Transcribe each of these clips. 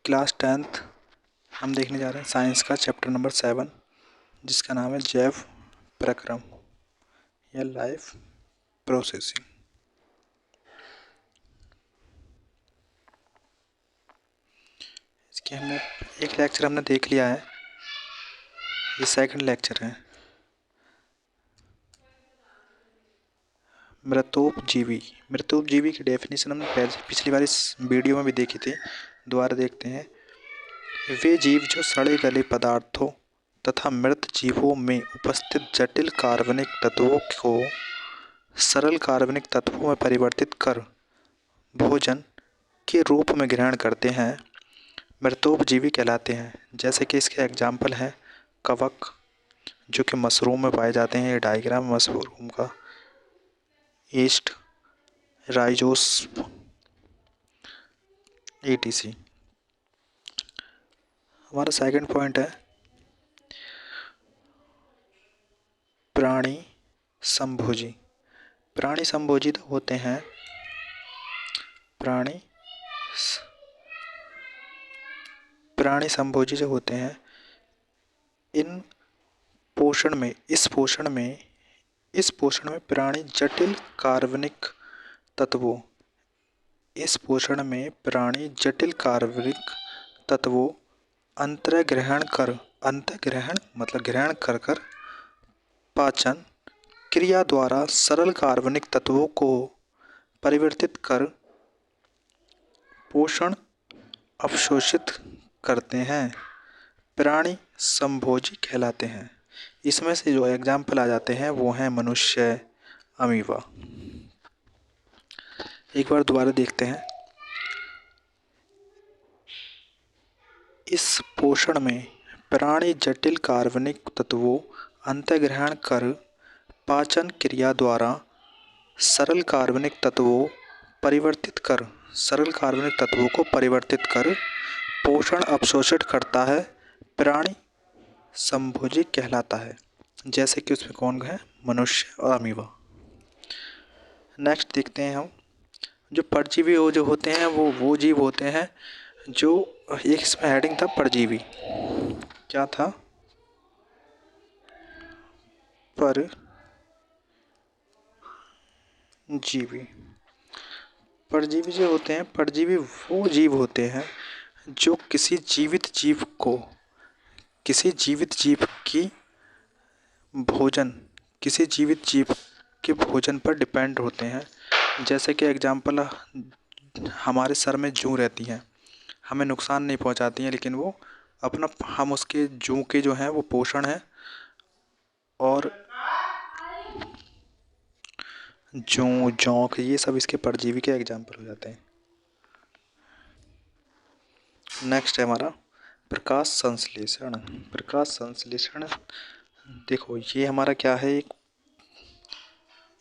Class 10th हम देखने जा रहे हैं साइंस का चैप्टर नंबर 7 जिसका नाम है जैव प्रक्रम या लाइफ प्रोसेसिंग। इसके हमने एक लेक्चर हमने देख लिया है, ये सेकंड लेक्चर है। मृतोपजीवी की डेफिनेशन हमने पिछली बार इस वीडियो में भी देखी थी, दोबारा देखते हैं। वे जीव जो सड़े गले पदार्थों तथा मृत जीवों में उपस्थित जटिल कार्बनिक तत्वों को सरल कार्बनिक तत्वों में परिवर्तित कर भोजन के रूप में ग्रहण करते हैं, मृतोपजीवी कहलाते हैं। जैसे कि इसके एग्जाम्पल हैं कवक जो कि मशरूम में पाए जाते हैं, ये डायग्राम मशरूम का, ईस्ट, राइजोस्पर्म etc। हमारा सेकंड पॉइंट है प्राणी संभोजी। प्राणी संभोजी तो होते हैं प्राणी संभोजी जो होते हैं इस पोषण में प्राणी जटिल कार्बनिक तत्वों अंतर्ग्रहण मतलब ग्रहण कर पाचन क्रिया द्वारा सरल कार्बनिक तत्वों को परिवर्तित कर पोषण अवशोषित करते हैं, प्राणी संभोजी कहलाते हैं। इसमें से जो एग्जाम्पल आ जाते हैं वो हैं मनुष्य, अमीबा। एक बार दोबारा देखते हैं। इस पोषण में प्राणी जटिल कार्बनिक तत्वों अंतर्ग्रहण कर पाचन क्रिया द्वारा सरल कार्बनिक तत्वों को परिवर्तित कर पोषण अवशोषित करता है, प्राणी संभोजी कहलाता है। जैसे कि उसमें कौन है, मनुष्य और अमीबा। नेक्स्ट देखते हैं हम, जो परजीवी जो होते हैं वो जीव होते हैं जो, एक इसमें हेडिंग था परजीवी, क्या था, परजीवी जो होते हैं, परजीवी वो जीव होते हैं जो किसी जीवित जीव के भोजन पर डिपेंड होते हैं। जैसे कि एग्जाम्पल, हमारे सर में जूं रहती हैं, हमें नुकसान नहीं पहुंचाती हैं, लेकिन वो हम उसके जूं के जो हैं वो पोषण है, और जूं, जोंक, ये सब इसके परजीवी के एग्जाम्पल हो जाते हैं। नेक्स्ट है हमारा प्रकाश संश्लेषण। देखो ये हमारा क्या है,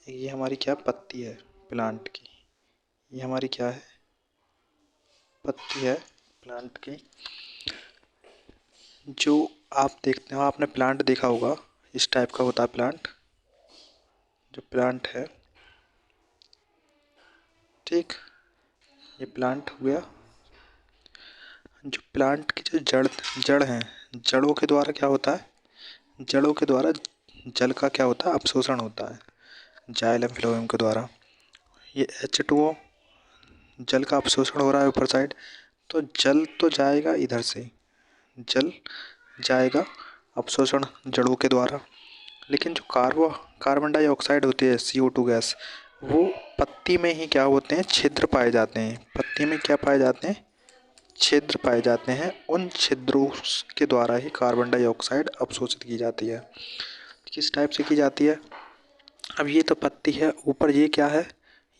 ये हमारी क्या पत्ती है प्लांट की, ये हमारी क्या है, पत्ती है प्लांट की। जो आप देखते हो, आपने प्लांट देखा होगा, इस टाइप का होता है प्लांट, जो प्लांट है, ठीक, ये प्लांट हो गया। जो प्लांट की जो जड़ हैं, जड़ों के द्वारा क्या होता है, जड़ों के द्वारा जल का क्या होता है, अवशोषण होता है जाइलम फ्लोएम के द्वारा। ये H2O जल का अवशोषण हो रहा है ऊपर साइड, तो जल तो जाएगा, इधर से जल जाएगा अवशोषण जड़ों के द्वारा, लेकिन जो कार्बन डाइऑक्साइड होती है, CO2 गैस, वो पत्ती में ही क्या होते हैं, छिद्र पाए जाते हैं। पत्ती में क्या पाए जाते हैं, छिद्र पाए जाते हैं। उन छिद्रों के द्वारा ही कार्बन डाइऑक्साइड अवशोषित की जाती है। किस टाइप से की जाती है, अब ये तो पत्ती है, ऊपर ये क्या है,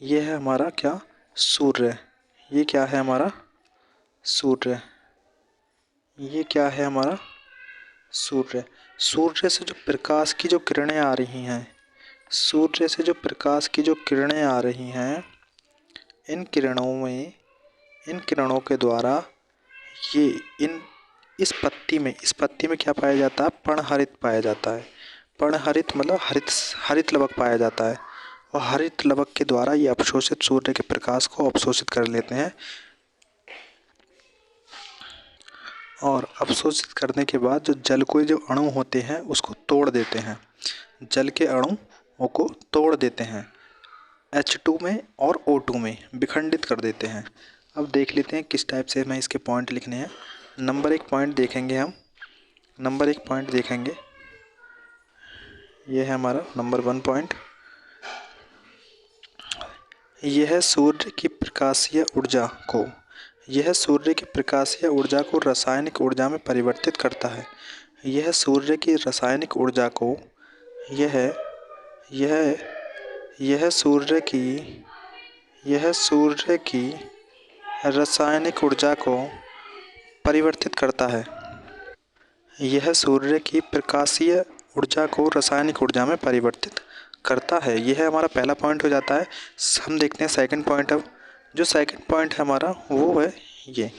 ये है हमारा क्या, सूर्य। ये क्या है हमारा, सूर्य। ये क्या है हमारा, सूर्य। सूर्य से जो प्रकाश की जो किरणें आ रही हैं, सूर्य से जो प्रकाश की जो किरणें आ रही हैं, इन किरणों के द्वारा ये इस पत्ती में क्या पाया जाता है, पर्णहरित पाया जाता है। पर्णहरित मतलब हरित लवक पाया जाता है, और हरित लवक के द्वारा ये अवशोषित सूर्य के प्रकाश को अवशोषित कर लेते हैं। और अवशोषित करने के बाद जो जल के जो अणु होते हैं उसको तोड़ देते हैं, जल के अणुओं को तोड़ देते हैं, H2 में और O2 में विखंडित कर देते हैं। अब देख लेते हैं किस टाइप से हमें इसके पॉइंट लिखने हैं। नंबर 1 पॉइंट देखेंगे हम, नंबर 1 पॉइंट देखेंगे, ये है हमारा नंबर 1 पॉइंट। यह सूर्य की प्रकाशीय ऊर्जा को रासायनिक ऊर्जा में परिवर्तित करता है। यह सूर्य की रासायनिक ऊर्जा को यह सूर्य की रासायनिक ऊर्जा को परिवर्तित करता है। यह सूर्य की प्रकाशीय ऊर्जा को रासायनिक ऊर्जा में परिवर्तित करता है। यह हमारा पहला पॉइंट हो जाता है। हम देखते हैं सेकंड पॉइंट। अब जो सेकंड पॉइंट है हमारा वो है ये,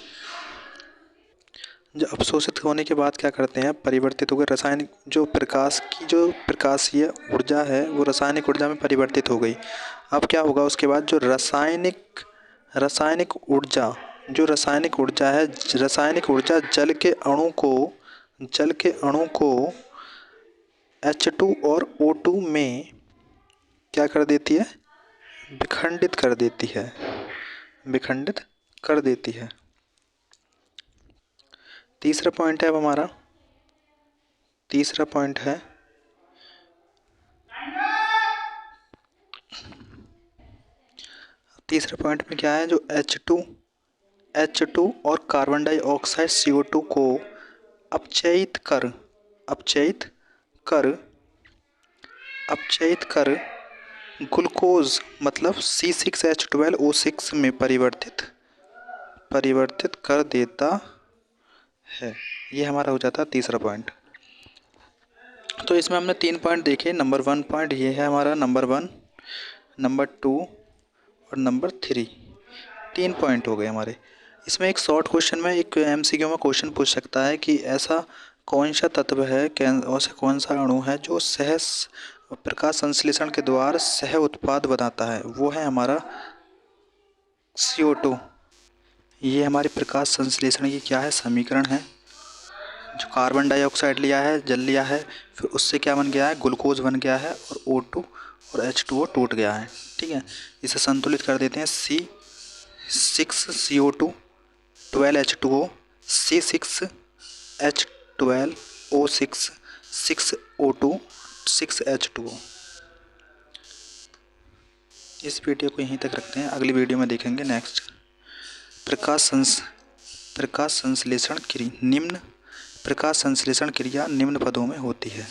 जो अवशोषित होने के बाद क्या करते हैं, परिवर्तित होकर रासायनिक जो प्रकाश की जो प्रकाशीय ऊर्जा है वो रासायनिक ऊर्जा में परिवर्तित हो गई। अब क्या होगा उसके बाद, जो रासायनिक ऊर्जा जल के अणु को H2 और O2 में क्या कर देती है, विखंडित कर देती है। तीसरा पॉइंट है अब हमारा, तीसरा पॉइंट है तीसरा पॉइंट में क्या है, जो H2 और कार्बन डाइऑक्साइड CO2 को अपचयित कर ग्लूकोज मतलब C6H12O6 में परिवर्तित कर देता है। ये हमारा हो जाता है तीसरा पॉइंट। तो इसमें हमने 3 पॉइंट देखे। नंबर 1 पॉइंट ये है हमारा, नंबर 1, नंबर 2 और नंबर 3, 3 पॉइंट हो गए हमारे। इसमें एक शॉर्ट क्वेश्चन में, एक MCQ में क्वेश्चन पूछ सकता है कि ऐसा कौन सा तत्व है, ऐसा कौन सा अणु है जो प्रकाश संश्लेषण के द्वारा सह उत्पाद बनाता है। वो है हमारा CO2। ये हमारे प्रकाश संश्लेषण की क्या है, समीकरण है। जो कार्बन डाइऑक्साइड लिया है, जल लिया है, फिर उससे क्या बन गया है, ग्लूकोज बन गया है, और O2 और H2O टूट गया है। ठीक है, इसे संतुलित कर देते हैं। C6CO2 12H2O, C6H12O6, 6O2, 6H2O। इस वीडियो को यहीं तक रखते हैं, अगली वीडियो में देखेंगे नेक्स्ट। प्रकाश संश्लेषण क्रिया निम्न पदों में होती है।